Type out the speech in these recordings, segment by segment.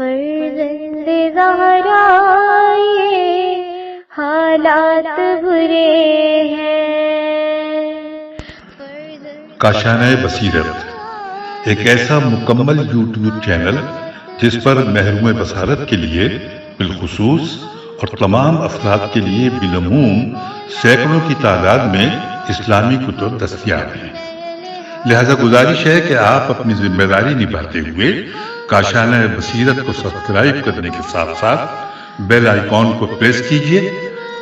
فرزند زہرا یہ حالات برے ہیں۔ کاشانۂ بصیرت ایک ایسا مکمل یوٹیوب چینل جس پر محروم بصارت کے لیے بالخصوص اور تمام افراد کے لیے بالعموم سینکڑوں کی تعداد میں اسلامی کتب دستیاب ہیں۔ لہذا گزارش ہے کہ آپ اپنی ذمہ داری نبھاتے ہوئے کاشانۂ بصیرت کو سبسکرائب کرنے کے ساتھ ساتھ بیل آئیکن کو پریس کیجیے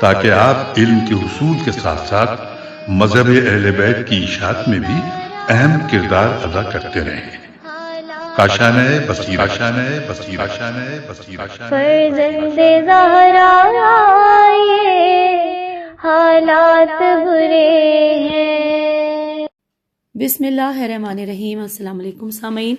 تاکہ آپ علم کے حصول کے ساتھ ساتھ مذہب اہل بیت کی اشاعت میں بھی اہم کردار ادا کرتے رہیں۔ کاشانۂ بصیرت، کاشانۂ بصیرت، کاشانۂ بصیرت۔ فرزند زہرا یہ حالات برے ہیں۔ بسم اللہ الرحمن الرحیم۔ السلام علیکم سامعین،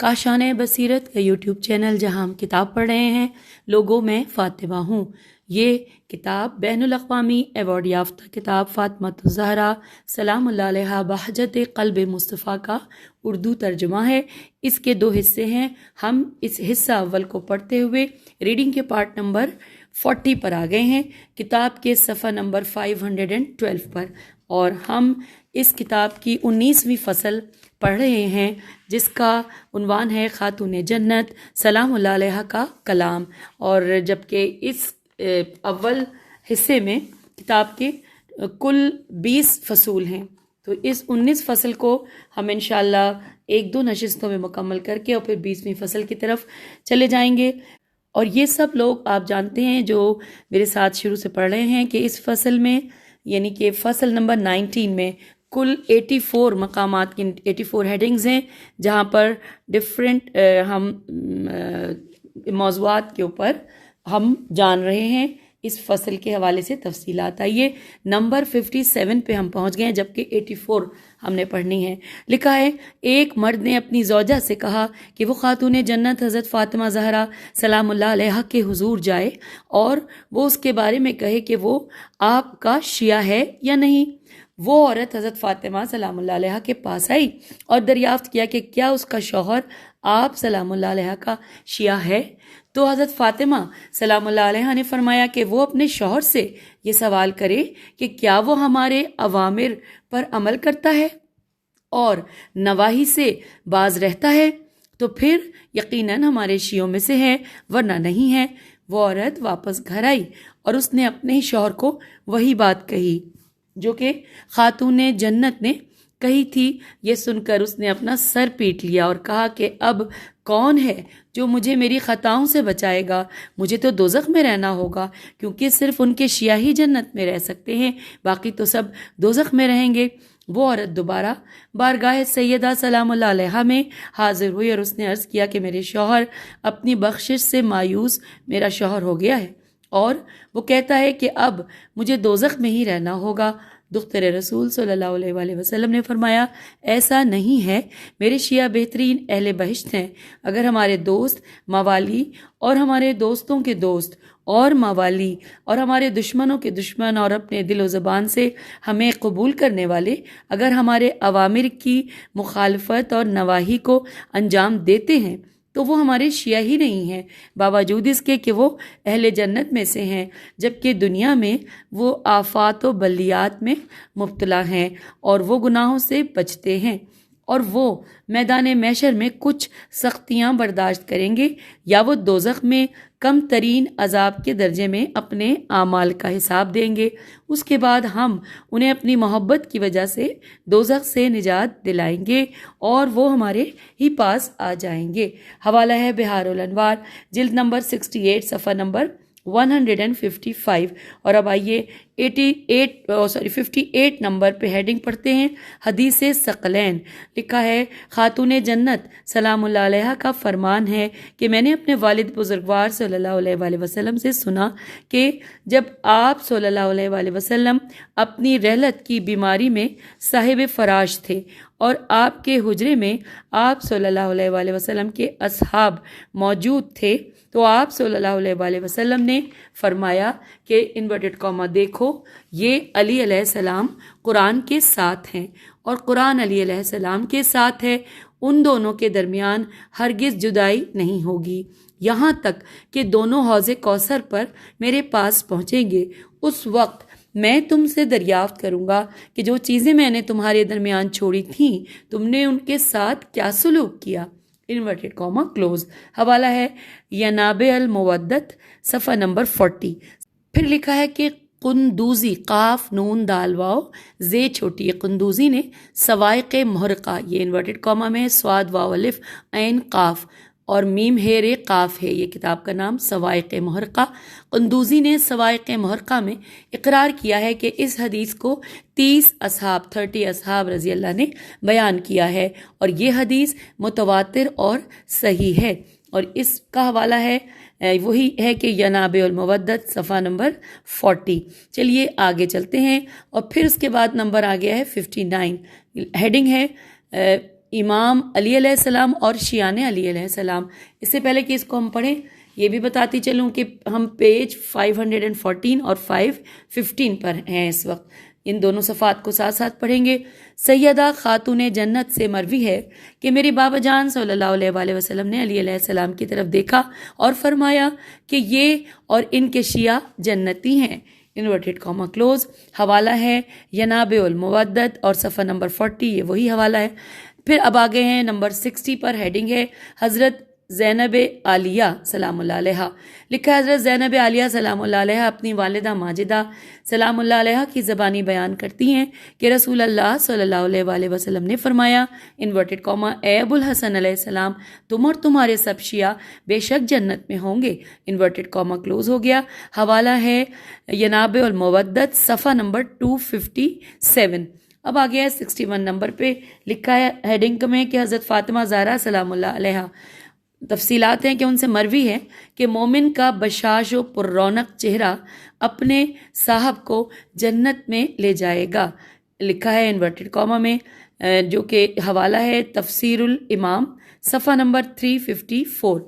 کاشانۂ بصیرت کا یوٹیوب چینل جہاں ہم کتاب پڑھ رہے ہیں لوگوں میں فاطمہ ہوں۔ یہ کتاب بین الاقوامی ایوارڈ یافتہ کتاب فاطمہ الزہرا سلام اللہ علیہا بہجت قلب مصطفیٰ کا اردو ترجمہ ہے۔ اس کے 2 حصے ہیں۔ ہم اس حصہ اول کو پڑھتے ہوئے ریڈنگ کے پارٹ نمبر 40 پر آ گئے ہیں، کتاب کے صفحہ نمبر 512 پر، اور ہم اس کتاب کی 19ویں فصل پڑھ رہے ہیں جس کا عنوان ہے خاتون جنت سلام اللہ علیہا کا کلام۔ اور جبکہ اس اول حصے میں کتاب کے کل 20 فصول ہیں، تو اس 19 فصل کو ہم انشاءاللہ 1-2 نشستوں میں مکمل کر کے اور پھر 20ویں فصل کی طرف چلے جائیں گے۔ اور یہ سب لوگ آپ جانتے ہیں جو میرے ساتھ شروع سے پڑھ رہے ہیں کہ اس فصل میں یعنی کہ فصل نمبر 19 میں کل 84 مقامات کی 84 ہیڈنگز ہیں، جہاں پر ڈفرینٹ ہم موضوعات کے اوپر ہم جان رہے ہیں اس فصل کے حوالے سے تفصیلات۔ آئیے نمبر 57 پہ ہم پہنچ گئے ہیں، جبکہ 84 ہم نے پڑھنی ہے۔ لکھا ہے، ایک مرد نے اپنی زوجہ سے کہا کہ وہ خاتون جنت حضرت فاطمہ زہرا سلام اللہ علیہا کے حضور جائے اور وہ اس کے بارے میں کہے کہ وہ آپ کا شیعہ ہے یا نہیں۔ وہ عورت حضرت فاطمہ سلام اللہ علیہا کے پاس آئی اور دریافت کیا کہ کیا اس کا شوہر آپ سلام اللہ علیہا کا شیعہ ہے؟ تو حضرت فاطمہ سلام اللہ علیہا نے فرمایا کہ وہ اپنے شوہر سے یہ سوال کرے کہ کیا وہ ہمارے اوامر پر عمل کرتا ہے اور نواہی سے باز رہتا ہے تو پھر یقیناً ہمارے شیعوں میں سے ہے، ورنہ نہیں ہے۔ وہ عورت واپس گھر آئی اور اس نے اپنے ہی شوہر کو وہی بات کہی جو کہ خاتون جنت نے کہی تھی۔ یہ سن کر اس نے اپنا سر پیٹ لیا اور کہا کہ اب کون ہے جو مجھے میری خطاؤں سے بچائے گا؟ مجھے تو دوزخ میں رہنا ہوگا، کیونکہ صرف ان کے شیعہ ہی جنت میں رہ سکتے ہیں، باقی تو سب دوزخ میں رہیں گے۔ وہ عورت دوبارہ بارگاہ سیدہ سلام اللہ علیہا میں حاضر ہوئی اور اس نے عرض کیا کہ میرے شوہر اپنی بخشش سے مایوس میرا شوہر ہو گیا ہے اور وہ کہتا ہے کہ اب مجھے دوزخ میں ہی رہنا ہوگا۔ دختر رسول صلی اللہ علیہ وآلہ وسلم نے فرمایا، ایسا نہیں ہے، میرے شیعہ بہترین اہل بہشت ہیں۔ اگر ہمارے دوست موالی اور ہمارے دوستوں کے دوست اور موالی اور ہمارے دشمنوں کے دشمن اور اپنے دل و زبان سے ہمیں قبول کرنے والے اگر ہمارے اوامر کی مخالفت اور نواہی کو انجام دیتے ہیں تو وہ ہمارے شیعہ ہی نہیں ہیں، باوجود اس کے کہ وہ اہل جنت میں سے ہیں، جبکہ دنیا میں وہ آفات و بلیات میں مبتلا ہیں اور وہ گناہوں سے بچتے ہیں، اور وہ میدان محشر میں کچھ سختیاں برداشت کریں گے یا وہ دوزخ میں کم ترین عذاب کے درجے میں اپنے اعمال کا حساب دیں گے۔ اس کے بعد ہم انہیں اپنی محبت کی وجہ سے دوزخ سے نجات دلائیں گے اور وہ ہمارے ہی پاس آ جائیں گے۔ حوالہ ہے بہار الانوار، جلد نمبر 68 صفحہ نمبر 155۔ اور اب آئیے 58 نمبر پہ ہیڈنگ پڑھتے ہیں، حدیث ثقلین۔ لکھا ہے، خاتون جنت سلام اللہ علیہا کا فرمان ہے کہ میں نے اپنے والد بزرگوار صلی اللہ علیہ وآلہ وسلم سے سنا کہ جب آپ صلی اللہ علیہ وآلہ وسلم اپنی رحلت کی بیماری میں صاحب فراش تھے اور آپ کے حجرے میں آپ صلی اللہ علیہ وآلہ وسلم کے اصحاب موجود تھے، تو آپ صلی اللہ علیہ وآلہ وسلم نے فرمایا کہ انورٹڈ کاما دیکھو، یہ علی علیہ السلام قرآن کے ساتھ ہیں اور قرآن علی علیہ السلام کے ساتھ ہے، ان دونوں کے درمیان ہرگز جدائی نہیں ہوگی۔ یہاں تک کہ دونوں حوض کوثر پر میرے پاس پہنچیں گے۔ اس وقت میں تم سے دریافت کروں گا کہ جو چیزیں میں نے تمہارے درمیان چھوڑی تھیں تم نے ان کے ساتھ کیا سلوک کیا۔ Inverted comma close. حوالہ ہے ینابع المودت، صفحہ نمبر 40۔ پھر لکھا ہے کہ قندوزی، قاف نون دال واو زے چھوٹی، قندوزی نے سوائق محرقہ، یہ انورٹڈ کاما میں سواد واو الف عین قاف اور میم ہیر قاف ہے، یہ کتاب کا نام سوائق محرقہ۔ قندوزی نے سوائق محرقہ میں اقرار کیا ہے کہ اس حدیث کو 30 اصحاب رضی اللہ نے بیان کیا ہے اور یہ حدیث متواتر اور صحیح ہے، اور اس کا حوالہ ہے وہی ہے کہ ینابع المودت، صفحہ نمبر 40۔ چلیے آگے چلتے ہیں، اور پھر اس کے بعد نمبر آ گیا ہے 59۔ ہیڈنگ ہے امام علی علیہ السلام اور شیعان علی علیہ السلام۔ اس سے پہلے کہ اس کو ہم پڑھیں یہ بھی بتاتی چلوں کہ ہم پیج 514 اور 515 پر ہیں اس وقت، ان دونوں صفحات کو ساتھ ساتھ پڑھیں گے۔ سیدہ خاتون جنت سے مروی ہے کہ میرے بابا جان صلی اللہ علیہ وآلہ وسلم نے علی علیہ السلام کی طرف دیکھا اور فرمایا کہ یہ اور ان کے شیعہ جنتی ہیں، انورٹڈ کاما کلوز۔ حوالہ ہے ینابع المودت اور صفحہ نمبر 40، یہ وہی حوالہ ہے۔ پھر اب آگے ہیں نمبر 60 پر، ہیڈنگ ہے حضرت زینب عالیہ سلام اللہ علیہ۔ لکھا ہے حضرت زینب عالیہ سلام اللہ علیہ اپنی والدہ ماجدہ سلام اللہ علیہ کی زبانی بیان کرتی ہیں کہ رسول اللہ صلی اللہ علیہ وآلہ وسلم نے فرمایا، انورٹڈ کاما، اے ابو الحسن علیہ السلام، تم اور تمہارے سب شیعہ بے شک جنت میں ہوں گے، انورٹڈ کاما کلوز ہو گیا۔ حوالہ ہے ینابع المودت، صفحہ نمبر 257۔ اب آگیا ہے 61 نمبر پہ، لکھا ہے ہیڈنگ میں کہ حضرت فاطمہ زہرا سلام اللہ علیہ، تفصیلات ہیں کہ ان سے مروی ہے کہ مومن کا بشاش و پر رونق چہرہ اپنے صاحب کو جنت میں لے جائے گا، لکھا ہے انورٹڈ کاما میں، جو کہ حوالہ ہے تفسیر الامام، صفحہ نمبر 354۔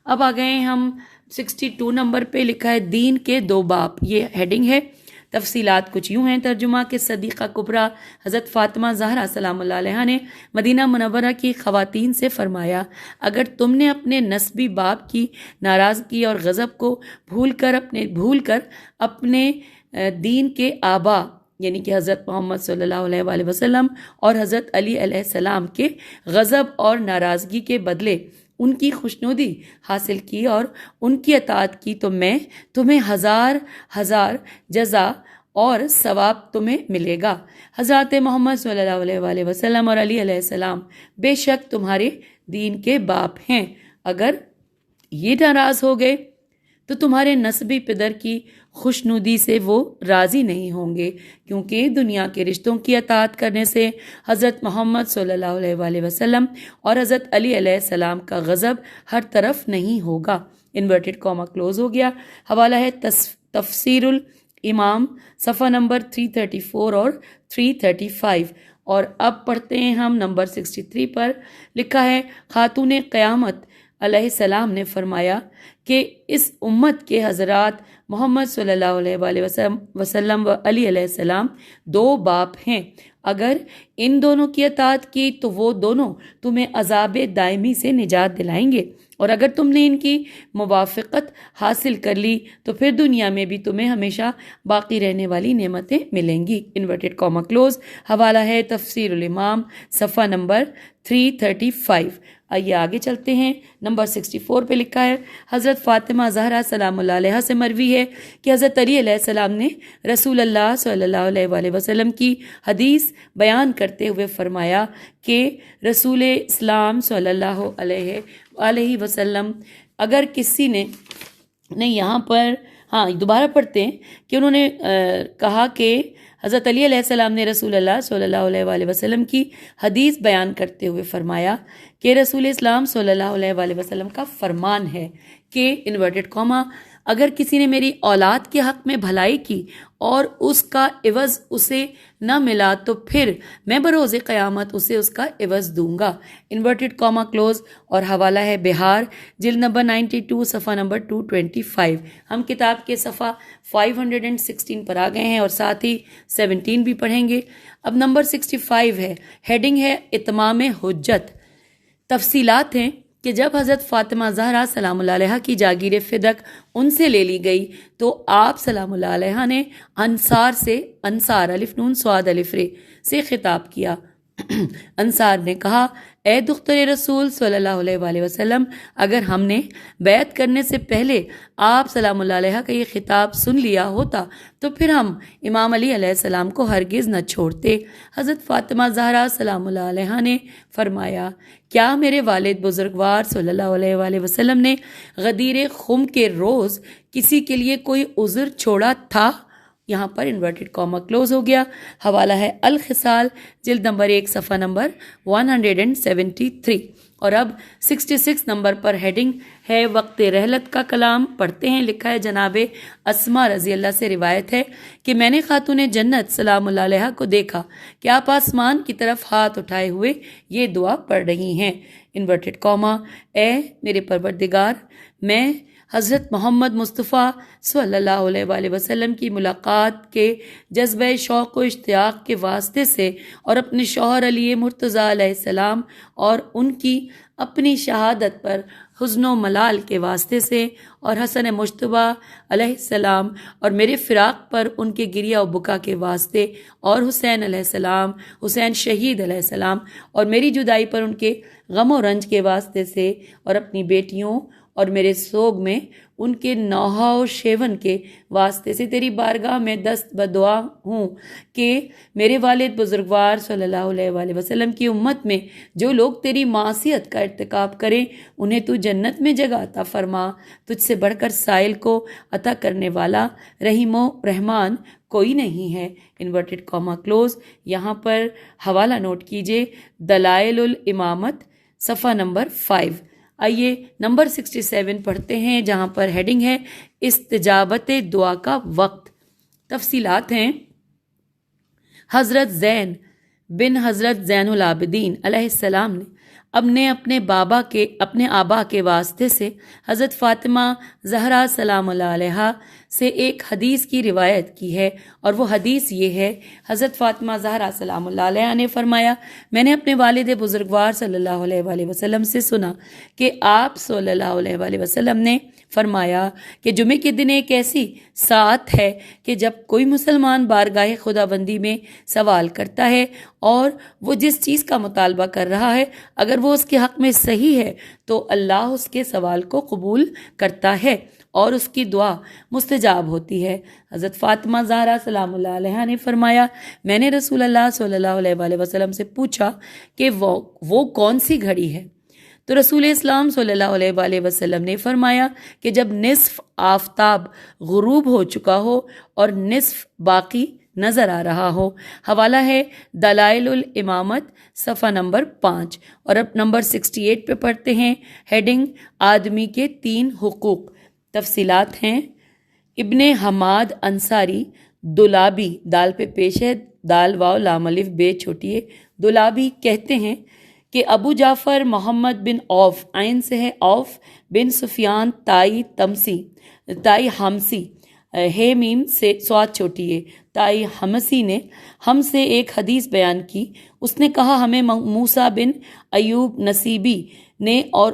اب آ گئے ہم 62 نمبر پہ، لکھا ہے دین کے 2 باب، یہ ہیڈنگ ہے۔ تفصیلات کچھ یوں ہیں ترجمہ کہ صدیقہ کبریٰ حضرت فاطمہ زہرا سلام اللہ علیہ نے مدینہ منورہ کی خواتین سے فرمایا، اگر تم نے اپنے نسبی باپ کی ناراضگی اور غضب کو بھول کر اپنے دین کے آبا یعنی کہ حضرت محمد صلی اللہ علیہ وآلہ وسلم اور حضرت علی علیہ السلام کے غضب اور ناراضگی کے بدلے ان کی خوشنودی حاصل کی اور ان کی اطاعت کی تو میں تمہیں ہزار جزا اور ثواب تمہیں ملے گا۔ حضرت محمد صلی اللہ علیہ وآلہ وسلم اور علی علیہ السلام بے شک تمہارے دین کے باپ ہیں، اگر یہ ناراض ہو گئے تو تمہارے نسبی پدر کی خوشنودی سے وہ راضی نہیں ہوں گے، کیونکہ دنیا کے رشتوں کی اطاعت کرنے سے حضرت محمد صلی اللہ علیہ وآلہ وسلم اور حضرت علی علیہ السلام کا غضب ہر طرف نہیں ہوگا، انورٹڈ کاما کلوز ہو گیا۔ حوالہ ہے تفسیر الامام، صفحہ نمبر 334 اور 335۔ اور اب پڑھتے ہیں ہم نمبر 63 پر، لکھا ہے خاتون قیامت علیہ السلام نے فرمایا کہ اس امت کے حضرات محمد صلی اللہ علیہ وآلہ وسلم و علی علیہ السلام 2 باپ ہیں، اگر ان دونوں کی اطاعت کی تو وہ دونوں تمہیں عذاب دائمی سے نجات دلائیں گے، اور اگر تم نے ان کی موافقت حاصل کر لی تو پھر دنیا میں بھی تمہیں ہمیشہ باقی رہنے والی نعمتیں ملیں گی، انورٹڈ کاما کلوز۔ حوالہ ہے تفسیر الامام، صفحہ نمبر 335۔ آئیے آگے چلتے ہیں، نمبر 64 پہ لکھا ہے حضرت فاطمہ زہرا سلام اللہ علیہ سے مروی ہے کہ حضرت علی علیہ السلام نے رسول اللہ صلی اللہ علیہ وآلہ وسلم کی حدیث بیان کرتے ہوئے فرمایا کہ رسول اسلام صلی اللہ علیہ وآلہ وسلم، اگر کسی نے یہاں پر دوبارہ پڑھتے ہیں کہ انہوں نے کہا کہ حضرت علی علیہ السلام نے رسول اللہ صلی اللہ علیہ وآلہ وسلم کی حدیث بیان کرتے ہوئے فرمایا کہ رسول اسلام صلی اللہ علیہ وآلہ وسلم کا فرمان ہے کہ انورٹڈ کاما، اگر کسی نے میری اولاد کے حق میں بھلائی کی اور اس کا عوض اسے نہ ملا تو پھر میں بروز قیامت اسے اس کا عوض دوں گا، انورٹڈ کاما کلوز۔ اور حوالہ ہے بہار، جلد نمبر 92، صفحہ نمبر 225۔ ہم کتاب کے صفحہ 516 پر آ گئے ہیں اور ساتھ ہی 17 بھی پڑھیں گے۔ اب نمبر 65 ہے، ہیڈنگ ہے اتمام حجت۔ تفصیلات ہیں کہ جب حضرت فاطمہ زہرا سلام اللہ علیہ کی جاگیر فدق ان سے لے لی گئی تو آپ سلام اللہ علیہ نے انصار الف نون صاد الف ر سے خطاب کیا۔ انصار نے کہا، اے دختر رسول صلی اللہ علیہ وآلہ وسلم، اگر ہم نے بیعت کرنے سے پہلے آپ سلام اللہ علیہ کا یہ خطاب سن لیا ہوتا تو پھر ہم امام علی علیہ السلام کو ہرگز نہ چھوڑتے۔ حضرت فاطمہ زہرا سلام اللہ علیہ نے فرمایا، کیا میرے والد بزرگوار صلی اللہ علیہ وآلہ وسلم نے غدیر خم کے روز کسی کے لیے کوئی عذر چھوڑا تھا؟ یہاں پر انورٹڈ کاما کلوز ہو گیا۔ حوالہ ہے الخصال، جلد نمبر 1 صفحہ نمبر 173۔ اور اب 66 نمبر پر ہیڈنگ ہے وقت رحلت کا کلام پڑھتے ہیں۔ لکھا ہے جناب اسما رضی اللہ سے روایت ہے کہ میں نے خاتون جنت سلام اللہ علیہ کو دیکھا کہ آپ آسمان کی طرف ہاتھ اٹھائے ہوئے یہ دعا پڑھ رہی ہیں، انورٹڈ کاما، اے میرے پروردگار، میں حضرت محمد مصطفیٰ صلی اللہ علیہ وآلہ وسلم کی ملاقات کے جذبہ شوق و اشتیاق کے واسطے سے اور اپنے شوہر علی مرتضیٰ علیہ السلام اور ان کی اپنی شہادت پر حزن و ملال کے واسطے سے اور حسن مجتبیٰ علیہ السلام اور میرے فراق پر ان کے گریہ و بکا کے واسطے اور حسین علیہ السلام، حسین شہید علیہ السلام اور میری جدائی پر ان کے غم و رنج کے واسطے سے اور اپنی بیٹیوں اور میرے سوگ میں ان کے نوحہ و شیون کے واسطے سے تیری بارگاہ میں دست بدعا ہوں کہ میرے والد بزرگوار صلی اللہ علیہ وآلہ وسلم کی امت میں جو لوگ تیری معصیت کا ارتکاب کریں انہیں تو جنت میں جگہ عطا فرما۔ تجھ سے بڑھ کر سائل کو عطا کرنے والا رحیم و رحمان کوئی نہیں ہے، انورٹڈ کاما کلوز۔ یہاں پر حوالہ نوٹ کیجئے، دلائل الامامت، صفحہ نمبر 5۔ آئیے نمبر 67 پڑھتے ہیں جہاں پر ہیڈنگ ہے استجابت دعا کا وقت۔ تفصیلات ہیں، حضرت زین بن حضرت زین العابدین علیہ السلام نے اپنے آبا کے واسطے سے حضرت فاطمہ زہرا سلام اللہ علیہ سے ایک حدیث کی روایت کی ہے، اور وہ حدیث یہ ہے، حضرت فاطمہ زہرا سلام اللہ علیہ نے فرمایا، میں نے اپنے والد بزرگوار صلی اللہ علیہ وآلہ وسلم سے سنا کہ آپ صلی اللہ علیہ وآلہ وسلم نے فرمایا کہ جمعے کے دن ایک ایسی ساعت ہے کہ جب کوئی مسلمان بارگاہ خدا بندی میں سوال کرتا ہے اور وہ جس چیز کا مطالبہ کر رہا ہے اگر وہ اس کے حق میں صحیح ہے تو اللہ اس کے سوال کو قبول کرتا ہے اور اس کی دعا مستجاب ہوتی ہے۔ حضرت فاطمہ زہرا سلام اللہ علیہ نے فرمایا، میں نے رسول اللہ صلی اللہ علیہ وآلہ وسلم سے پوچھا کہ وہ کون سی گھڑی ہے؟ تو رسول اسلام صلی اللہ علیہ وآلہ وسلم نے فرمایا کہ جب نصف آفتاب غروب ہو چکا ہو اور نصف باقی نظر آ رہا ہو۔ حوالہ ہے دلائل الامامت، صفحہ نمبر 5۔ اور اب نمبر 68 پہ پڑھتے ہیں، ہیڈنگ آدمی کے 3 حقوق۔ تفصیلات ہیں، ابن حماد انصاری دولابی، دال پہ پیش ہے، دال واو لام الف بے چھوٹی ہے، دولابی کہتے ہیں کہ ابو جعفر محمد بن عوف، عین سے ہے عوف بن سفیان تائی حمسی، ہے میم سے سواد چھوٹی ہے، تائی حمسی نے ہم سے ایک حدیث بیان کی۔ اس نے کہا، ہمیں موسیٰ بن ایوب نصیبی نے اور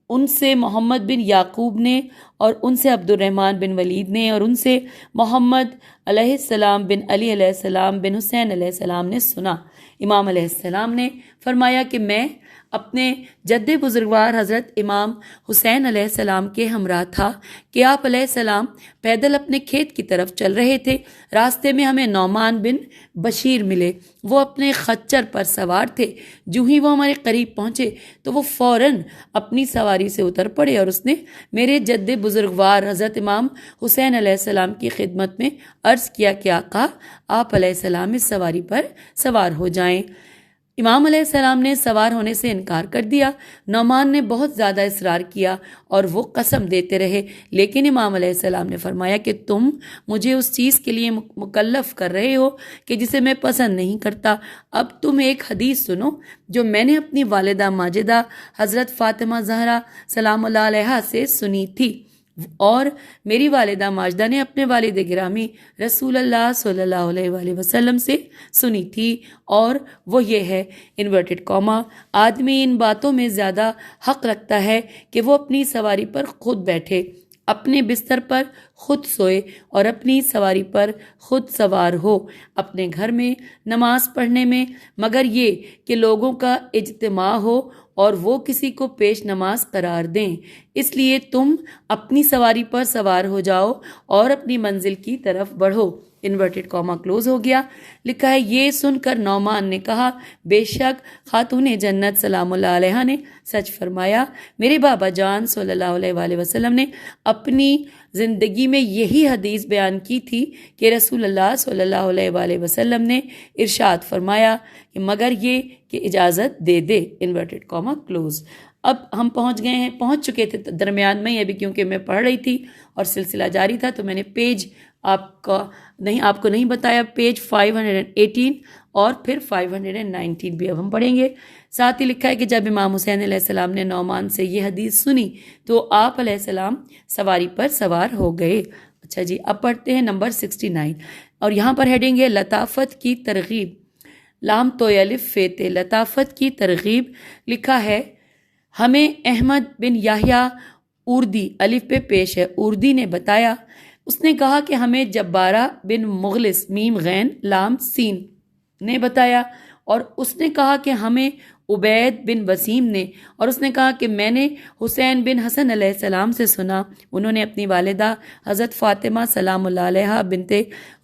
ان سے محمد بن یعقوب نے اور ان سے عبد الرحمن بن ولید نے اور ان سے محمد علیہ السلام بن علی علیہ السلام بن حسین علیہ السلام نے سنا۔ امام علیہ السلام نے فرمایا کہ میں اپنے جد بزرگوار حضرت امام حسین علیہ السلام کے ہمراہ تھا کہ آپ علیہ السلام پیدل اپنے کھیت کی طرف چل رہے تھے۔ راستے میں ہمیں نعمان بن بشیر ملے، وہ اپنے خچر پر سوار تھے۔ جو ہی وہ ہمارے قریب پہنچے تو وہ فوراً اپنی سواری سے اتر پڑے اور اس نے میرے جد بزرگوار حضرت امام حسین علیہ السلام کی خدمت میں عرض کیا کہ آقا، آپ علیہ السلام اس سواری پر سوار ہو جائیں۔ امام علیہ السلام نے سوار ہونے سے انکار کر دیا۔ نعمان نے بہت زیادہ اصرار کیا اور وہ قسم دیتے رہے، لیکن امام علیہ السلام نے فرمایا کہ تم مجھے اس چیز کے لیے مکلف کر رہے ہو کہ جسے میں پسند نہیں کرتا۔ اب تم ایک حدیث سنو جو میں نے اپنی والدہ ماجدہ حضرت فاطمہ زہرا سلام اللہ علیہ سے سنی تھی۔ اور میری والدہ ماجدہ نے اپنے والد گرامی رسول اللہ صلی اللہ علیہ وآلہ وسلم سے سنی تھی، اور وہ یہ ہے انورٹڈ کاما، آدمی ان باتوں میں زیادہ حق رکھتا ہے کہ وہ اپنی سواری پر خود بیٹھے، اپنے بستر پر خود سوئے اور اپنی سواری پر خود سوار ہو، اپنے گھر میں نماز پڑھنے میں، مگر یہ کہ لوگوں کا اجتماع ہو اور وہ کسی کو پیش نماز قرار دیں، اس لیے تم اپنی سواری پر سوار ہو جاؤ اور اپنی منزل کی طرف بڑھو، انورٹڈ کاما کلوز ہو گیا۔ لکھا ہے یہ سن کر نعمان نے کہا بے شک خاتون جنت سلام اللہ علیہ نے سچ فرمایا، میرے بابا جان صلی اللہ علیہ وآلہ وسلم نے اپنی زندگی میں یہی حدیث بیان کی تھی کہ رسول اللہ صلی اللہ علیہ وآلہ وسلم نے ارشاد فرمایا کہ مگر یہ کہ اجازت دے دے، انورٹڈ کاما کلوز۔ اب ہم پہنچ چکے تھے درمیان میں، ابھی کیونکہ میں پڑھ رہی تھی اور سلسلہ جاری تھا تو میں نے پیج آپ کو نہیں بتایا، پیج 518 اور پھر 519 بھی اب ہم پڑھیں گے۔ ساتھ ہی لکھا ہے کہ جب امام حسین علیہ السلام نے نعمان سے یہ حدیث سنی تو آپ علیہ السلام سواری پر سوار ہو گئے۔ اچھا جی، اب پڑھتے ہیں نمبر 69، اور یہاں پر ہیڈنگ ہے لطافت کی ترغیب، لام تو الف فیتے، لطافت کی ترغیب۔ لکھا ہے ہمیں احمد بن یحییٰ اردی، الف پہ پیش ہے، اردی نے بتایا، اس نے کہا کہ ہمیں جبارہ بن مغلس، میم غین لام سین نے بتایا، اور اس نے کہا کہ ہمیں عبید بن وسیم نے، اور اس نے کہا کہ میں نے حسین بن حسن علیہ السلام سے سنا، انہوں نے اپنی والدہ حضرت فاطمہ سلام اللہ علیہ بنت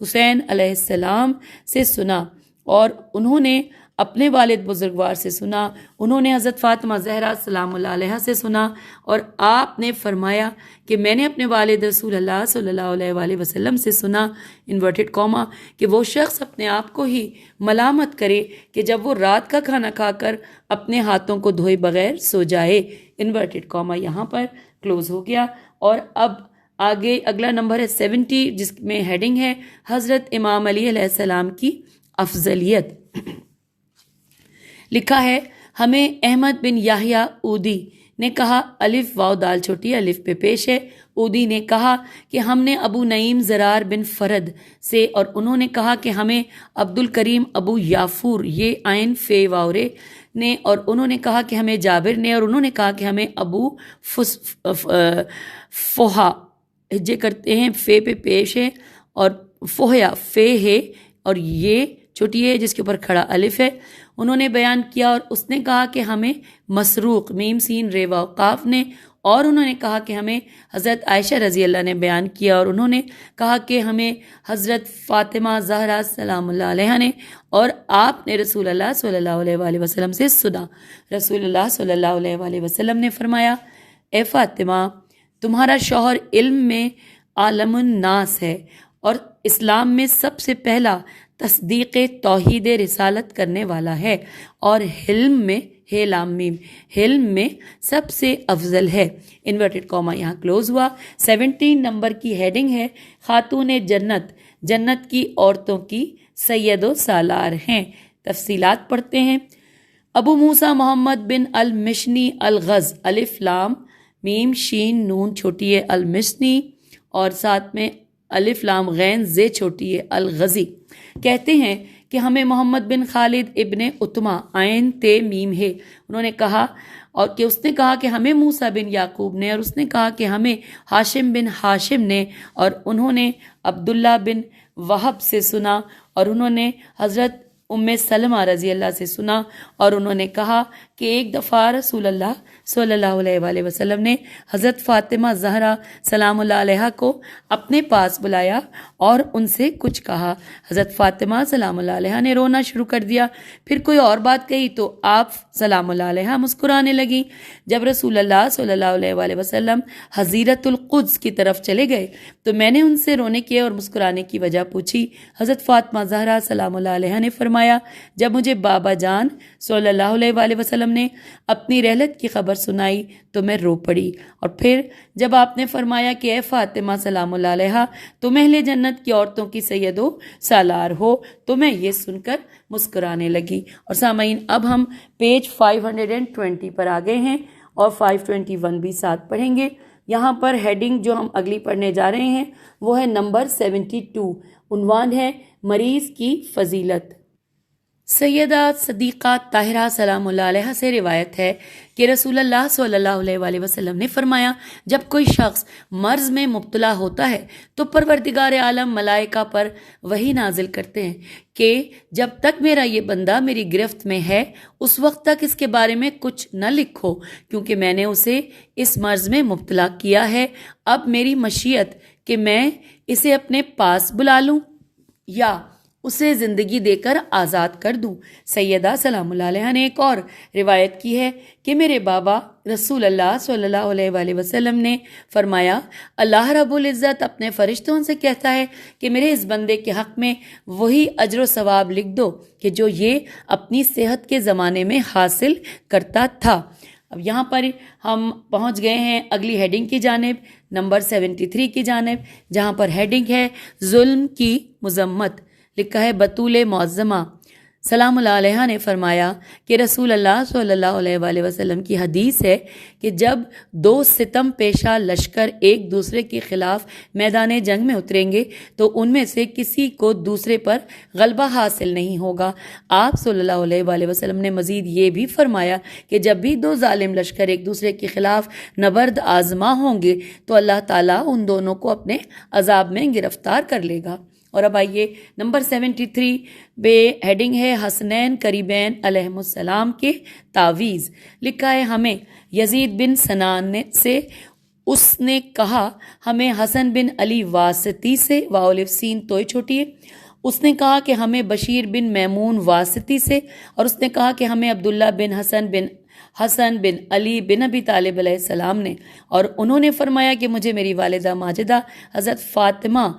حسین علیہ السلام سے سنا، اور انہوں نے اپنے والد بزرگوار سے سنا، انہوں نے حضرت فاطمہ زہرا سلام اللہ علیہ سے سنا، اور آپ نے فرمایا کہ میں نے اپنے والد رسول اللہ صلی اللہ علیہ وآلہ وسلم سے سنا، انورٹڈ کاما، کہ وہ شخص اپنے آپ کو ہی ملامت کرے کہ جب وہ رات کا کھانا کھا کر اپنے ہاتھوں کو دھوئے بغیر سو جائے، انورٹڈ کاما یہاں پر کلوز ہو گیا۔ اور اب آگے اگلا نمبر ہے 70، جس میں ہیڈنگ ہے حضرت امام علی علیہ السلام کی افضلیت۔ لکھا ہے ہمیں احمد بن یحییٰ اودی نے کہا، الف واو دال چھوٹی الف پہ پیش ہے، اودی نے کہا کہ ہم نے ابو نعیم زرار بن فرد سے، اور انہوں نے کہا کہ ہمیں عبد الکریم ابو یافور، یہ عین فے واورے نے، اور انہوں نے کہا کہ ہمیں جابر نے، اور انہوں نے کہا کہ ہمیں ابو فوہا، ہجے کرتے ہیں فے پہ پیش ہے، اور فوہیا فے ہے اور یہ چھوٹی ہے جس کے اوپر کھڑا الف ہے، انہوں نے بیان کیا، اور اس نے کہا کہ ہمیں مسروق، میم سین رے واو قاف نے، اور انہوں نے کہا کہ ہمیں حضرت عائشہ رضی اللہ نے بیان کیا، اور انہوں نے کہا کہ ہمیں حضرت فاطمہ زہرا سلام اللہ علیہ نے، اور آپ نے رسول اللہ صلی اللہ علیہ وآلہ وسلم سے سنا، رسول اللہ صلی اللہ علیہ وآلہ وسلم نے فرمایا، اے فاطمہ تمہارا شوہر علم میں عالم الناس ہے، اور اسلام میں سب سے پہلا تصدیق توحید رسالت کرنے والا ہے، اور حلم میں حلم میں سب سے افضل ہے، انورٹڈ کاما یہاں کلوز ہوا۔ 17 نمبر کی ہیڈنگ ہے خاتون جنت، جنت کی عورتوں کی سید و سالار ہیں۔ تفصیلات پڑھتے ہیں۔ ابو موسیٰ محمد بن المشنی الغز، الف لام میم شین نون چھوٹی ہے المشنی، اور ساتھ میں الف لام غین زے چھوٹی ہے الغزی، کہتے ہیں کہ ہمیں محمد بن خالد ابن اتمہ، عین تے میم ہے، انہوں نے کہا، اور کہ اس نے کہا کہ ہمیں موسیٰ بن یعقوب نے، اور اس نے کہا کہ ہمیں ہاشم بن ہاشم نے، اور انہوں نے عبداللہ بن وہب سے سنا، اور انہوں نے حضرت ام سلمہ رضی اللہ سے سنا، اور انہوں نے کہا کہ ایک دفعہ رسول اللہ صلی اللہ علیہ وآلہ وسلم نے حضرت فاطمہ زہرا سلام اللہ علیہ کو اپنے پاس بلایا اور ان سے کچھ کہا، حضرت فاطمہ سلام اللہ علیہ نے رونا شروع کر دیا، پھر کوئی اور بات کہی تو آپ سلام اللہ علیہ مسکرانے لگیں۔ جب رسول اللہ صلی اللہ علیہ وآلہ وسلم حضیرت القدس کی طرف چلے گئے تو میں نے ان سے رونے کی اور مسکرانے کی وجہ پوچھی، حضرت فاطمہ زہرا سلام اللہ علیہ نے فرمایا، جب مجھے بابا جان صلی اللہ علیہ وآلہ وسلم نے اپنی رحلت کی خبر سنائی تو میں رو پڑی، اور پھر جب آپ نے فرمایا کہ اے فاطمہ سلام اللہ علیہ تم اہل جنت کی عورتوں کی سید و سالار ہو، تو میں یہ سن کر مسکرانے لگی۔ اور سامعین اب ہم پیج 520 پر آ گئے ہیں اور 521 بھی ساتھ پڑھیں گے۔ یہاں پر ہیڈنگ جو ہم اگلی پڑھنے جا رہے ہیں وہ ہے نمبر 72، عنوان ہے مریض کی فضیلت۔ سیدہ صدیقہ طاہرہ سلام اللہ علیہ سے روایت ہے کہ رسول اللہ صلی اللہ علیہ وآلہ وسلم نے فرمایا، جب کوئی شخص مرض میں مبتلا ہوتا ہے تو پروردگار عالم ملائکہ پر وحی نازل کرتے ہیں کہ جب تک میرا یہ بندہ میری گرفت میں ہے اس وقت تک اس کے بارے میں کچھ نہ لکھو، کیونکہ میں نے اسے اس مرض میں مبتلا کیا ہے۔ اب میری مشیت کہ میں اسے اپنے پاس بلا لوں یا اسے زندگی دے کر آزاد کر دوں۔ سیدہ سلام اللہ علیہ نے ایک اور روایت کی ہے کہ میرے بابا رسول اللہ صلی اللہ علیہ وآلہ وسلم نے فرمایا، اللہ رب العزت اپنے فرشتوں سے کہتا ہے کہ میرے اس بندے کے حق میں وہی اجر و ثواب لکھ دو کہ جو یہ اپنی صحت کے زمانے میں حاصل کرتا تھا۔ اب یہاں پر ہم پہنچ گئے ہیں اگلی ہیڈنگ کی جانب، نمبر 73 کی جانب، جہاں پر ہیڈنگ ہے ظلم کی مذمت۔ لکھا ہے بطول معظمہ سلام اللہ علیہ نے فرمایا کہ رسول اللہ صلی اللہ علیہ وآلہ وسلم کی حدیث ہے کہ جب دو ستم پیشہ لشکر ایک دوسرے کے خلاف میدان جنگ میں اتریں گے تو ان میں سے کسی کو دوسرے پر غلبہ حاصل نہیں ہوگا۔ آپ صلی اللہ علیہ وآلہ وسلم نے مزید یہ بھی فرمایا کہ جب بھی دو ظالم لشکر ایک دوسرے کے خلاف نبرد آزما ہوں گے تو اللہ تعالیٰ ان دونوں کو اپنے عذاب میں گرفتار کر لے گا۔ اور اب آئیے نمبر 73 بے ہیڈنگ ہے حسنین قریبین علیہم السلام کے تعویذ۔ لکھا ہے ہمیں یزید بن سنان سے اس نے کہا ہمیں حسن بن علی واسطی سے، واولف سین توئے چھوٹی ہے، اس نے کہا کہ ہمیں بشیر بن میمون واسطی سے، اور اس نے کہا کہ ہمیں عبداللہ بن حسن بن علی بن ابی طالب علیہ السلام نے، اور انہوں نے فرمایا کہ مجھے میری والدہ ماجدہ حضرت فاطمہ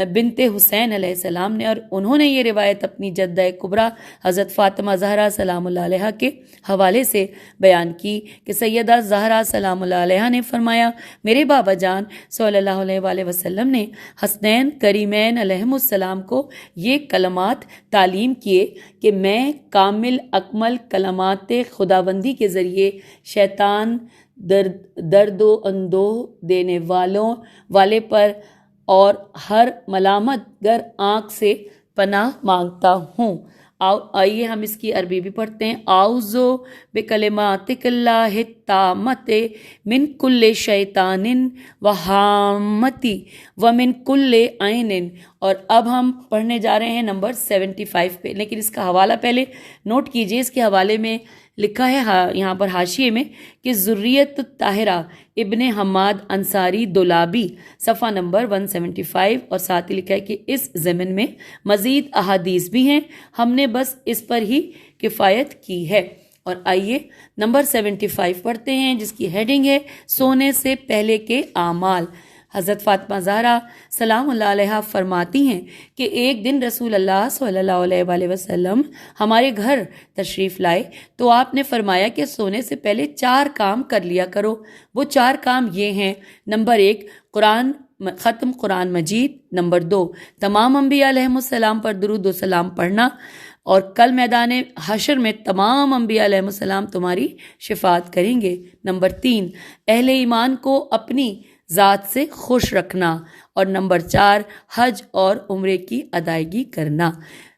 بنت حسین علیہ السلام نے، اور انہوں نے یہ روایت اپنی جدہ کبریٰ حضرت فاطمہ زہرا سلام اللہ علیہ کے حوالے سے بیان کی کہ سیدہ زہرا سلام اللہ علیہ نے فرمایا، میرے بابا جان صلی اللہ علیہ وآلہ وسلم نے حسنین کریمین علیہم السلام کو یہ کلمات تعلیم کیے کہ میں کامل اکمل کلمات خداوندی کے ذریعے شیطان درد و اندوہ دینے والے پر اور ہر ملامت گر آنکھ سے پناہ مانگتا ہوں۔ آئیے ہم اس کی عربی بھی پڑھتے ہیں۔ اعوذ بکلماتک اللہ التامۃ من کل شیطان وہامۃ ومن کل عین۔ اور اب ہم پڑھنے جا رہے ہیں نمبر 75 پہ، لیکن اس کا حوالہ پہلے نوٹ کیجئے۔ اس کے حوالے میں لکھا ہے یہاں پر حاشیے میں کہ ذریت طاہرہ ابن حماد انصاری دولابی صفحہ نمبر 175، اور ساتھ ہی لکھا ہے کہ اس ضمن میں مزید احادیث بھی ہیں، ہم نے بس اس پر ہی کفایت کی ہے۔ اور آئیے نمبر 75 پڑھتے ہیں جس کی ہیڈنگ ہے سونے سے پہلے کے اعمال۔ حضرت فاطمہ زہرا سلام اللہ علیہ فرماتی ہیں کہ ایک دن رسول اللہ صلی اللہ علیہ وآلہ وسلم ہمارے گھر تشریف لائے تو آپ نے فرمایا کہ سونے سے پہلے 4 کام کر لیا کرو۔ وہ 4 کام یہ ہیں، نمبر 1 ختم قرآن مجید، نمبر 2 تمام انبیاء علیہم السلام پر درود و سلام پڑھنا، اور کل میدان حشر میں تمام انبیاء علیہم السلام تمہاری شفاعت کریں گے، نمبر 3 اہل ایمان کو اپنی ذات سے خوش رکھنا، اور نمبر 4 حج اور عمرے کی ادائیگی کرنا۔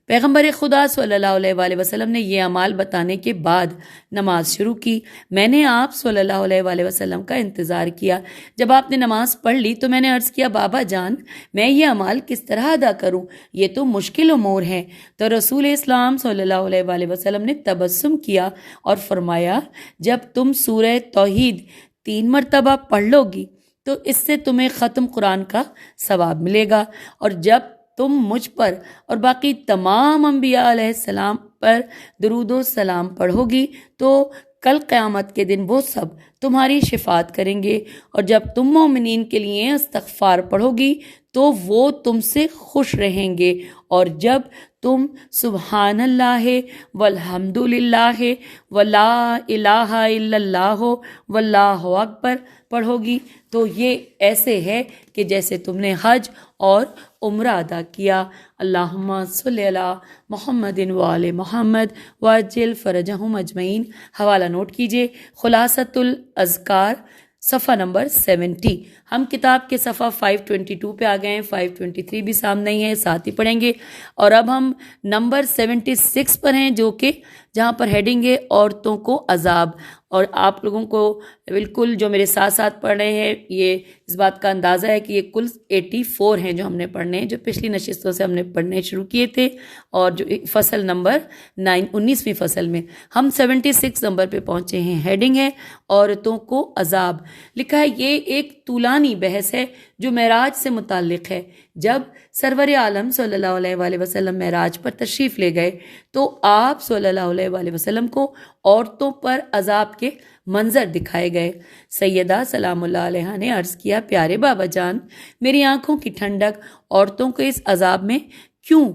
پیغمبر خدا صلی اللہ علیہ وآلہ وسلم نے یہ اعمال بتانے کے بعد نماز شروع کی۔ میں نے آپ صلی اللہ علیہ وآلہ وسلم کا انتظار کیا۔ جب آپ نے نماز پڑھ لی تو میں نے عرض کیا، بابا جان میں یہ اعمال کس طرح ادا کروں؟ یہ تو مشکل امور ہیں۔ تو رسول اسلام صلی اللہ علیہ وآلہ وسلم نے تبسم کیا اور فرمایا، جب تم سورہ توحید 3 مرتبہ پڑھ لو گی تو اس سے تمہیں ختم قرآن کا ثواب ملے گا، اور جب تم مجھ پر اور باقی تمام انبیاء علیہ السلام پر درود و سلام پڑھو گی تو کل قیامت کے دن وہ سب تمہاری شفاعت کریں گے، اور جب تم مومنین کے لیے استغفار پڑھو گی تو وہ تم سے خوش رہیں گے، اور جب تم سبحان اللہ والحمد للہ ولا الہ الا اللہ واللہ اکبر پڑھو گی تو یہ ایسے ہے کہ جیسے تم نے حج اور عمرہ ادا کیا۔ اللہم صلی علی محمد وآل محمد وعجل فرجہم اجمعین۔ حوالہ نوٹ کیجئے، خلاصۃ الاذکار صفحہ نمبر 70۔ ہم کتاب کے صفحہ 522 پہ آ گئے ہیں، 523 بھی سامنے ہی ہے، ساتھ ہی پڑھیں گے۔ اور اب ہم نمبر 76 پر ہیں، جو کہ جہاں پر ہیڈنگ ہے عورتوں کو عذاب۔ اور آپ لوگوں کو بالکل جو میرے ساتھ ساتھ پڑھ رہے ہیں یہ اس بات کا اندازہ ہے کہ یہ کل 84 ہیں جو ہم نے پڑھنے ہیں، جو پچھلی نشستوں سے ہم نے پڑھنے شروع کیے تھے، اور جو فصل نمبر 19ویں فصل میں ہم 76 نمبر پہ پہنچے ہیں۔ ہیڈنگ ہے عورتوں کو عذاب۔ لکھا ہے یہ ایک طولانی بحث ہے جو معراج سے متعلق ہے۔ جب سرور عالم صلی اللہ علیہ وآلہ وسلم معراج پر تشریف لے گئے تو آپ صلی اللہ علیہ وآلہ وسلم کو عورتوں پر عذاب کے منظر دکھائے گئے۔ سیدہ سلام اللہ علیہ نے عرض کیا، پیارے بابا جان، میری آنکھوں کی ٹھنڈک عورتوں کو اس عذاب میں کیوں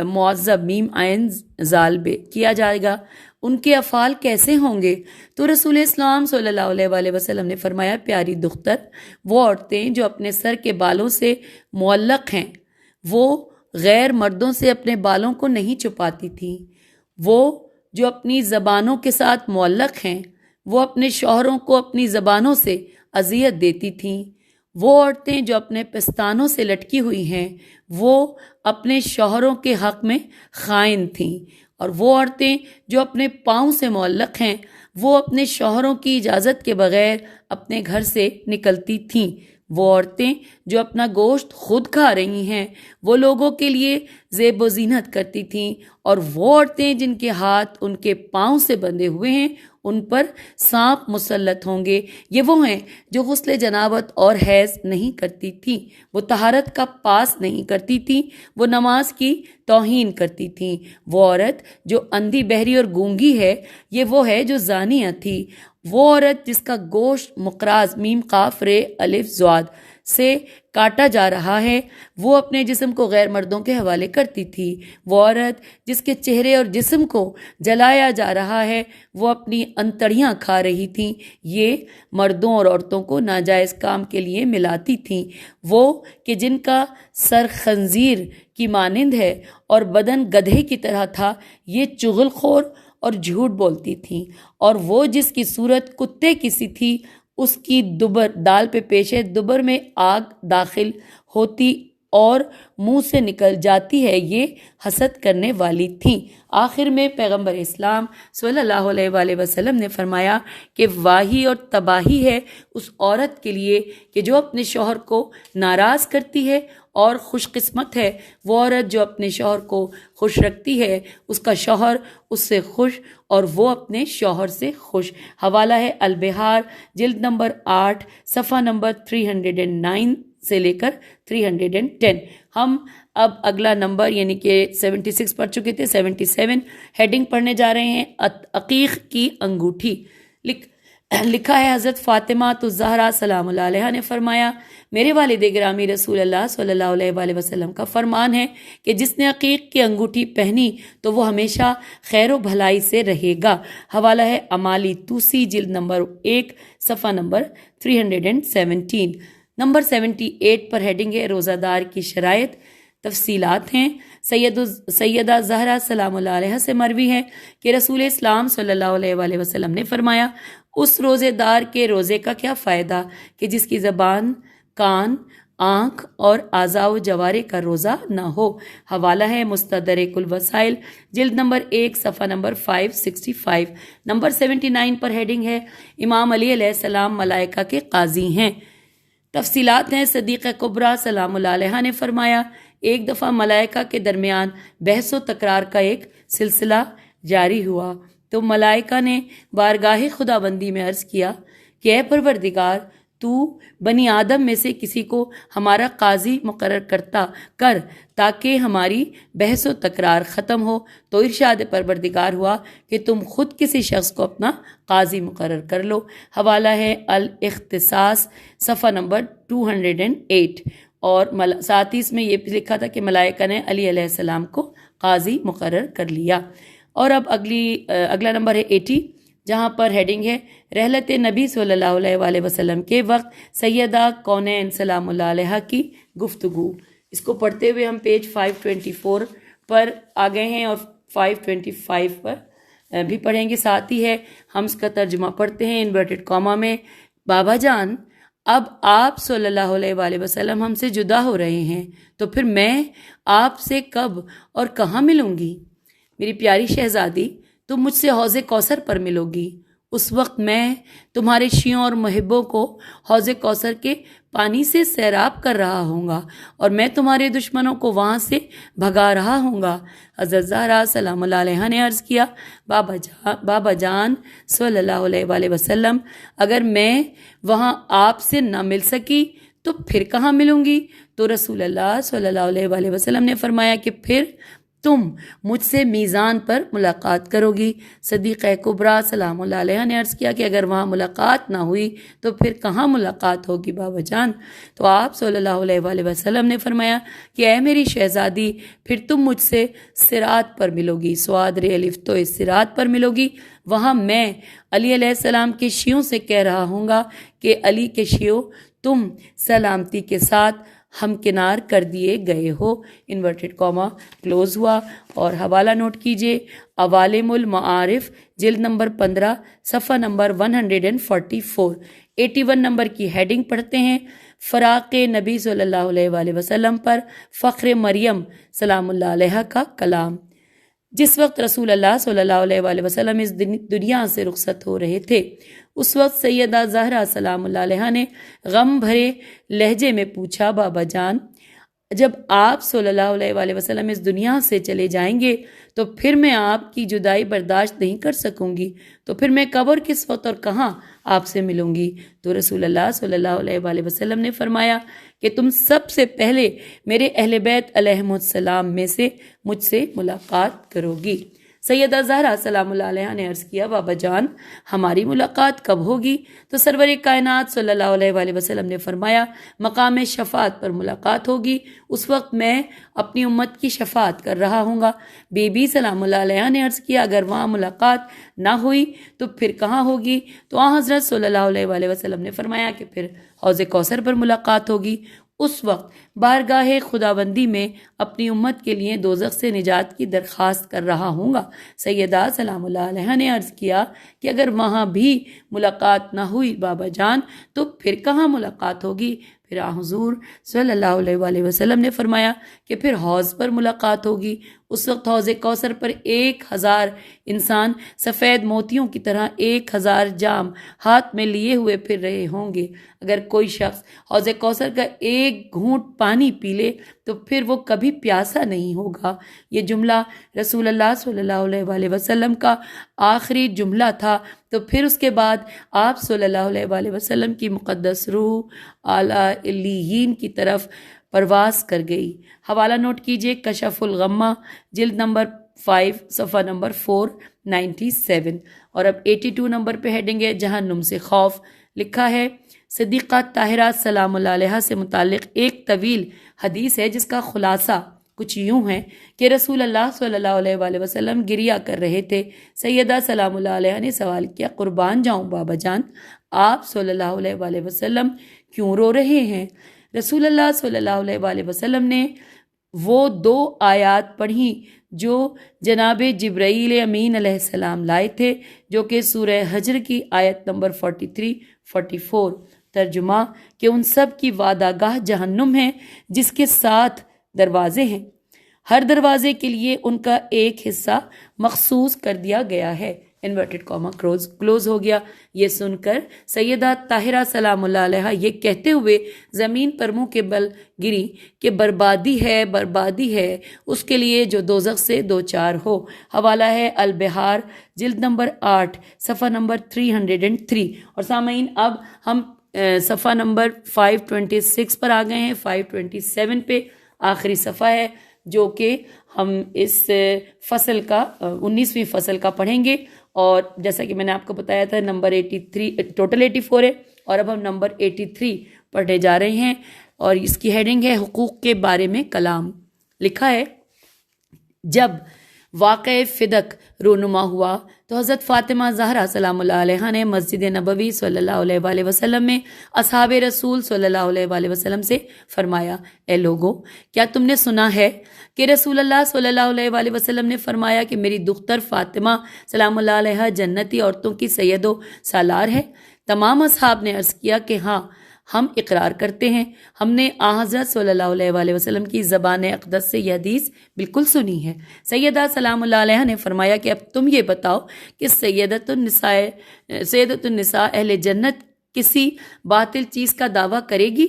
معذب میم عین زال بے کیا جائے گا؟ ان کے افعال کیسے ہوں گے؟ تو رسول اسلام صلی اللہ علیہ وآلہ وسلم نے فرمایا، پیاری دختر، وہ عورتیں جو اپنے سر کے بالوں سے معلق ہیں وہ غیر مردوں سے اپنے بالوں کو نہیں چھپاتی تھیں۔ وہ جو اپنی زبانوں کے ساتھ معلق ہیں وہ اپنے شوہروں کو اپنی زبانوں سے اذیت دیتی تھیں۔ وہ عورتیں جو اپنے پستانوں سے لٹکی ہوئی ہیں وہ اپنے شوہروں کے حق میں خائن تھیں، اور وہ عورتیں جو اپنے پاؤں سے معلق ہیں وہ اپنے شوہروں کی اجازت کے بغیر اپنے گھر سے نکلتی تھیں۔ وہ عورتیں جو اپنا گوشت خود کھا رہی ہیں وہ لوگوں کے لیے زیب و زینت کرتی تھیں، اور وہ عورتیں جن کے ہاتھ ان کے پاؤں سے بندھے ہوئے ہیں ان پر سانپ مسلط ہوں گے۔ یہ وہ ہیں جو غسل جنابت اور حیض نہیں کرتی تھیں، وہ طہارت کا پاس نہیں کرتی تھیں، وہ نماز کی توہین کرتی تھیں۔ وہ عورت جو اندھی بہری اور گونگی ہے یہ وہ ہے جو زانیہ تھی۔ وہ عورت جس کا گوشت مقراظ میم قاف رے الف زواد سے کاٹا جا رہا ہے وہ اپنے جسم کو غیر مردوں کے حوالے کرتی تھی۔ وہ عورت جس کے چہرے اور جسم کو جلایا جا رہا ہے وہ اپنی انتڑیاں کھا رہی تھیں۔ یہ مردوں اور عورتوں کو ناجائز کام کے لیے ملاتی تھیں۔ وہ کہ جن کا سر خنزیر کی مانند ہے اور بدن گدھے کی طرح تھا یہ چغل خور اور جھوٹ بولتی تھیں۔ اور وہ جس کی صورت کتے کی سی تھی اس کی دبر دال پہ پیشے دبر میں آگ داخل ہوتی اور منہ سے نکل جاتی ہے یہ حسد کرنے والی تھیں۔ آخر میں پیغمبر اسلام صلی اللہ علیہ وآلہ وسلم نے فرمایا کہ واہی اور تباہی ہے اس عورت کے لیے کہ جو اپنے شوہر کو ناراض کرتی ہے، اور خوش قسمت ہے وہ عورت جو اپنے شوہر کو خوش رکھتی ہے، اس کا شوہر اس سے خوش اور وہ اپنے شوہر سے خوش۔ حوالہ ہے البہار جلد نمبر 8 صفحہ نمبر 309 سے لے کر 310۔ ہم اب اگلا نمبر یعنی کہ 76 پڑھ چکے تھے، 77 ہیڈنگ پڑھنے جا رہے ہیں، عقیق کی انگوٹھی۔ لکھا ہے حضرت فاطمہ الزہرا سلام اللہ علیہ نے فرمایا، میرے والد گرامی رسول اللہ صلی اللہ علیہ وآلہ وسلم کا فرمان ہے کہ جس نے عقیق کی انگوٹھی پہنی تو وہ ہمیشہ خیر و بھلائی سے رہے گا۔ حوالہ ہے امالی توسی جلد نمبر 1 صفحہ نمبر 317۔ نمبر 78 پر ہیڈنگ ہے روزہ دار کی شرائط۔ تفصیلات ہیں، سیدہ زہرا سلام اللہ علیہ سے مروی ہے کہ رسول اسلام صلی اللہ علیہ وآلہ وسلم نے فرمایا، اس روزے دار کے روزے کا کیا فائدہ کہ جس کی زبان، کان، آنکھ اور اعضاء و جوارح کا روزہ نہ ہو۔ حوالہ ہے مستدرک الوسائل جلد نمبر 1 صفحہ نمبر 565۔ نمبر 79 پر ہیڈنگ ہے امام علی علیہ السلام ملائکہ کے قاضی ہیں۔ تفصیلات ہیں، صدیق کبریٰ سلام اللہ علیہ نے فرمایا، ایک دفعہ ملائکہ کے درمیان بحث و تکرار کا ایک سلسلہ جاری ہوا تو ملائکہ نے بارگاہ خداوندی میں عرض کیا کہ اے پروردگار، تو بنی آدم میں سے کسی کو ہمارا قاضی مقرر کر تاکہ ہماری بحث و تکرار ختم ہو۔ تو ارشاد پروردگار ہوا کہ تم خود کسی شخص کو اپنا قاضی مقرر کر لو۔ حوالہ ہے الاختصاص صفحہ نمبر 208۔ اور ساتھ ہی اس میں یہ بھی لکھا تھا کہ ملائکہ نے علی علیہ السلام کو قاضی مقرر کر لیا۔ اور اب اگلا نمبر ہے 80 جہاں پر ہیڈنگ ہے رحلت نبی صلی اللہ علیہ وآلہ وسلم کے وقت سیدہ کونین سلام اللہ علیہ کی گفتگو۔ اس کو پڑھتے ہوئے ہم پیج 524 پر آ گئے ہیں اور 525 پر بھی پڑھیں گے۔ ساتھ ہی ہے ہم اس کا ترجمہ پڑھتے ہیں انورٹڈ کاما میں۔ بابا جان اب آپ صلی اللہ علیہ وآلہ وسلم ہم سے جدا ہو رہے ہیں، تو پھر میں آپ سے کب اور کہاں ملوں گی؟ میری پیاری شہزادی، تم مجھ سے حوض کوثر پر ملو گی۔ اس وقت میں تمہارے شیعوں اور محبوں کو حوض کوثر کے پانی سے سیراب کر رہا ہوں گا، اور میں تمہارے دشمنوں کو وہاں سے بھگا رہا ہوں گا۔ حضرت زہرا سلام اللہ علیہ نے عرض کیا، بابا جان صلی اللہ علیہ وآلہ وسلم، اگر میں وہاں آپ سے نہ مل سکی تو پھر کہاں ملوں گی؟ تو رسول اللہ صلی اللہ علیہ وآلہ وسلم نے فرمایا کہ پھر تم مجھ سے میزان پر ملاقات کرو گی۔ صدیقہ کبریٰ سلام اللہ علیہ نے عرض کیا کہ اگر وہاں ملاقات نہ ہوئی تو پھر کہاں ملاقات ہوگی بابا جان؟ تو آپ صلی اللہ علیہ وآلہ وسلم نے فرمایا کہ اے میری شہزادی، پھر تم مجھ سے صراط پر ملو گی، سواد الف تو اس صراط پر ملو گی۔ وہاں میں علی علیہ السلام کے شیعوں سے کہہ رہا ہوں گا کہ علی کے شیعوں، تم سلامتی کے ساتھ ہمکنار کر دیے گئے ہو۔ انورٹڈ کاما کلوز ہوا۔ اور حوالہ نوٹ کیجئے، عوالم المعارف جلد نمبر 15 صفحہ نمبر 144، 81 نمبر کی ہیڈنگ پڑھتے ہیں، فراق نبی صلی اللہ علیہ وآلہ وسلم پر فخر مریم سلام اللہ علیہ کا کلام۔ جس وقت رسول اللہ صلی اللہ علیہ وآلہ وسلم اس دنیا سے رخصت ہو رہے تھے، اس وقت سیدہ زہرا سلام اللہ علیہ نے غم بھرے لہجے میں پوچھا، بابا جان، جب آپ صلی اللہ علیہ وآلہ وسلم اس دنیا سے چلے جائیں گے تو پھر میں آپ کی جدائی برداشت نہیں کر سکوں گی، تو پھر میں کب اور کس وقت اور کہاں آپ سے ملوں گی؟ تو رسول اللہ صلی اللہ علیہ وآلہ وسلم نے فرمایا کہ تم سب سے پہلے میرے اہل بیت علیہم السلام میں سے مجھ سے ملاقات کرو گی۔ سیدہ زہرا سلام اللہ علیہ نے عرض کیا، بابا جان، ہماری ملاقات کب ہوگی؟ تو سرور کائنات صلی اللہ علیہ وآلہ وسلم نے فرمایا، مقام شفاعت پر ملاقات ہوگی، اس وقت میں اپنی امت کی شفاعت کر رہا ہوں گا۔ بی بی سلام اللہ علیہ نے عرض کیا، اگر وہاں ملاقات نہ ہوئی تو پھر کہاں ہوگی؟ تو حضرت صلی اللہ علیہ وآلہ وسلم نے فرمایا کہ پھر حوض کوثر پر ملاقات ہوگی۔ اس وقت بارگاہ خداوندی میں اپنی امت کے لیے دوزخ سے نجات کی درخواست کر رہا ہوں گا۔ سیدہ سلام اللہ علیہ نے عرض کیا کہ اگر وہاں بھی ملاقات نہ ہوئی بابا جان تو پھر کہاں ملاقات ہوگی؟ پھر حضور صلی اللہ علیہ وآلہ وسلم نے فرمایا کہ پھر حوض پر ملاقات ہوگی۔ اس وقت حوض کوثر پر 1000 انسان سفید موتیوں کی طرح 1000 جام ہاتھ میں لیے ہوئے پھر رہے ہوں گے۔ اگر کوئی شخص حوض کوثر کا ایک گھونٹ پانی پی لے تو پھر وہ کبھی پیاسا نہیں ہوگا۔ یہ جملہ رسول اللہ صلی اللہ علیہ وآلہ وسلم کا آخری جملہ تھا۔ تو پھر اس کے بعد آپ صلی اللہ علیہ وآلہ وسلم کی مقدس روح اعلیٰ علیین کی طرف پرواز کر گئی۔ حوالہ نوٹ کیجئے، کشف الغمہ جلد نمبر 5 صفحہ نمبر 497۔ اور اب 82 نمبر پہ ہیڈنگ ہے، جہنم سے خوف۔ لکھا ہے، صدیقہ طاہرہ سلام اللہ علیہ سے متعلق ایک طویل حدیث ہے جس کا خلاصہ کچھ یوں ہے کہ رسول اللہ صلی اللہ علیہ وآلہ وسلم گریا کر رہے تھے۔ سیدہ سلام اللہ علیہ نے سوال کیا، قربان جاؤں بابا جان، آپ صلی اللہ علیہ وآلہ وسلم کیوں رو رہے ہیں؟ رسول اللہ صلی اللہ علیہ وآلہ وسلم نے وہ 2 آیات پڑھی جو جناب جبرائیل امین علیہ السلام لائے تھے، جو کہ سورہ حجر کی آیت نمبر 43-44۔ ترجمہ کہ ان سب کی وعدہ گاہ جہنم ہے جس کے 7 دروازے ہیں، ہر دروازے کے لیے ان کا ایک حصہ مخصوص کر دیا گیا ہے۔ انورٹڈ کاما کلوز ہو گیا۔ یہ سن کر سیدہ طاہرہ سلام اللہ علیہ یہ کہتے ہوئے زمین پر منہ کے بل گری کہ بربادی ہے اس کے لیے جو دوزخ سے 2 ہو۔ حوالہ ہے البحار جلد نمبر 8 صفحہ نمبر 303۔ اور سامعین، اب ہم صفحہ نمبر 526 پر آ گئے ہیں۔ 527 پہ آخری صفحہ ہے جو کہ ہم اس فصل کا 19ویں فصل کا پڑھیں گے، اور جیسا کہ میں نے آپ کو بتایا تھا نمبر 83 ٹوٹل 84 ہے، اور اب ہم نمبر 83 پڑھنے جا رہے ہیں، اور اس کی ہیڈنگ ہے حقوق کے بارے میں کلام۔ لکھا ہے، جب واقع فدق رونما ہوا تو حضرت فاطمہ زہرا سلام اللہ علیہ نے مسجد نبوی صلی اللہ علیہ وآلہ وسلم میں اصحاب رسول صلی اللہ علیہ وآلہ وسلم سے فرمایا، اے لوگو، کیا تم نے سنا ہے کہ رسول اللہ صلی اللہ علیہ وآلہ وسلم نے فرمایا کہ میری دختر فاطمہ سلام اللہ علیہ جنتی عورتوں کی سید و سالار ہے؟ تمام اصحاب نے عرض کیا کہ ہاں ہم اقرار کرتے ہیں، ہم نے حضرت صلی اللہ علیہ وآلہ وسلم کی زبان اقدس سے یہ حدیث بالکل سنی ہے۔ سیدہ سلام اللہ علیہ نے فرمایا کہ اب تم یہ بتاؤ کہ سیدۃ النساء اہل جنت کسی باطل چیز کا دعویٰ کرے گی،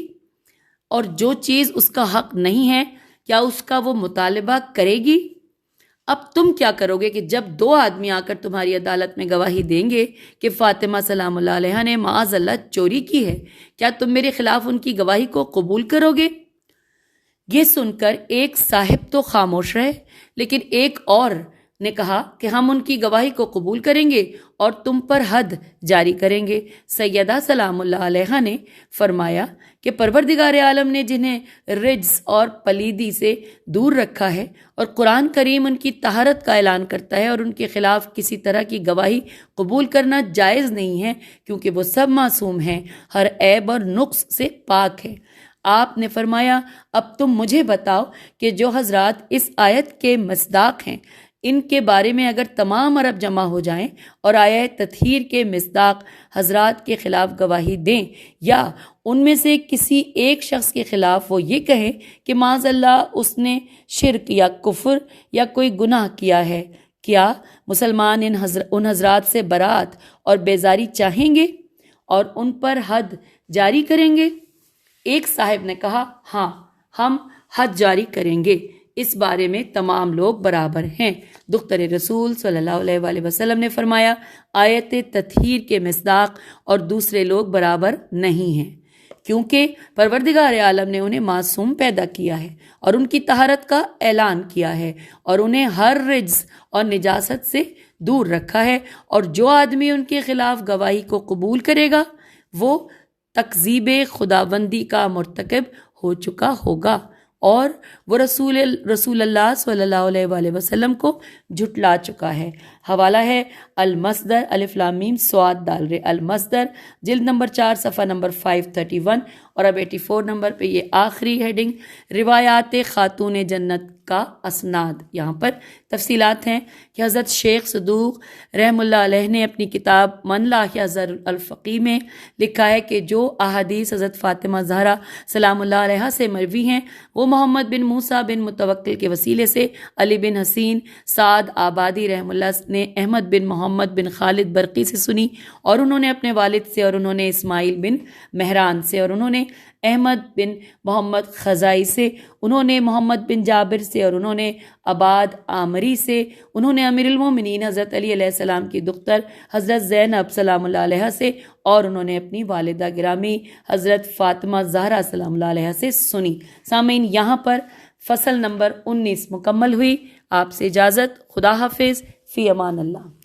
اور جو چیز اس کا حق نہیں ہے کیا اس کا وہ مطالبہ کرے گی؟ اب تم کیا کرو گے کہ جب دو آدمی آ کر تمہاری عدالت میں گواہی دیں گے کہ فاطمہ سلام اللہ علیہ نے معاذ اللہ چوری کی ہے، کیا تم میرے خلاف ان کی گواہی کو قبول کرو گے؟ یہ سن کر ایک صاحب تو خاموش رہے، لیکن ایک اور نے کہا کہ ہم ان کی گواہی کو قبول کریں گے اور تم پر حد جاری کریں گے۔ سیدہ سلام اللہ علیہ نے فرمایا کہ پروردگار عالم نے جنہیں رجس اور پلیدی سے دور رکھا ہے، اور قرآن کریم ان کی طہارت کا اعلان کرتا ہے، اور ان کے خلاف کسی طرح کی گواہی قبول کرنا جائز نہیں ہے، کیونکہ وہ سب معصوم ہیں، ہر عیب اور نقص سے پاک ہے۔ آپ نے فرمایا اب تم مجھے بتاؤ کہ جو حضرات اس آیت کے مصداق ہیں، ان کے بارے میں اگر تمام عرب جمع ہو جائیں اور آیت تطہیر کے مصداق حضرات کے خلاف گواہی دیں، یا ان میں سے کسی ایک شخص کے خلاف وہ یہ کہیں کہ معاذ اللہ اس نے شرک یا کفر یا کوئی گناہ کیا ہے، کیا مسلمان ان حضرات سے برات اور بیزاری چاہیں گے اور ان پر حد جاری کریں گے؟ ایک صاحب نے کہا ہاں ہم حد جاری کریں گے، اس بارے میں تمام لوگ برابر ہیں۔ دختر رسول صلی اللہ علیہ وآلہ وسلم نے فرمایا آیت تطہیر کے مصداق اور دوسرے لوگ برابر نہیں ہیں، کیونکہ پروردگار عالم نے انہیں معصوم پیدا کیا ہے اور ان کی طہارت کا اعلان کیا ہے، اور انہیں ہر رجس اور نجاست سے دور رکھا ہے، اور جو آدمی ان کے خلاف گواہی کو قبول کرے گا وہ تکذیب خداوندی کا مرتکب ہو چکا ہوگا، اور وہ رسول اللہ صلی اللہ علیہ وآلہ وسلم کو جھٹلا چکا ہے۔ حوالہ ہے المصدر الف لام میم صاد دال ر المصدر، جلد نمبر 4 صفحہ نمبر 531، اور اب 84 نمبر پہ یہ آخری ہیڈنگ روایات خاتون جنت کا اسناد۔ یہاں پر تفصیلات ہیں کہ حضرت شیخ صدوق رحم اللہ علیہ نے اپنی کتاب من لا یحذر الفقی میں لکھا ہے کہ جو احادیث حضرت فاطمہ زہرا سلام اللہ علیہ سے مروی ہیں وہ محمد بن موسیٰ بن متوکل کے وسیلے سے علی بن حسین سعد آبادی رحم اللہ نے احمد بن محمد بن خالد برقی سے سنی، اور انہوں نے اپنے والد سے، اور انہوں نے اسماعیل بن مہران سے، اور انہوں نے احمد بن محمد خزائی سے، انہوں نے محمد بن جابر سے، اور انہوں نے عباد عامری سے، انہوں نے امیر المومنین حضرت علی علیہ السلام کی دختر حضرت زینب سلام اللہ علیہ سے، اور انہوں نے اپنی والدہ گرامی حضرت فاطمہ زہرا سلام اللہ علیہ سے سنی۔ سامعین، یہاں پر فصل نمبر 19 مکمل ہوئی۔ آپ سے اجازت، خدا حافظ، فی امان اللہ۔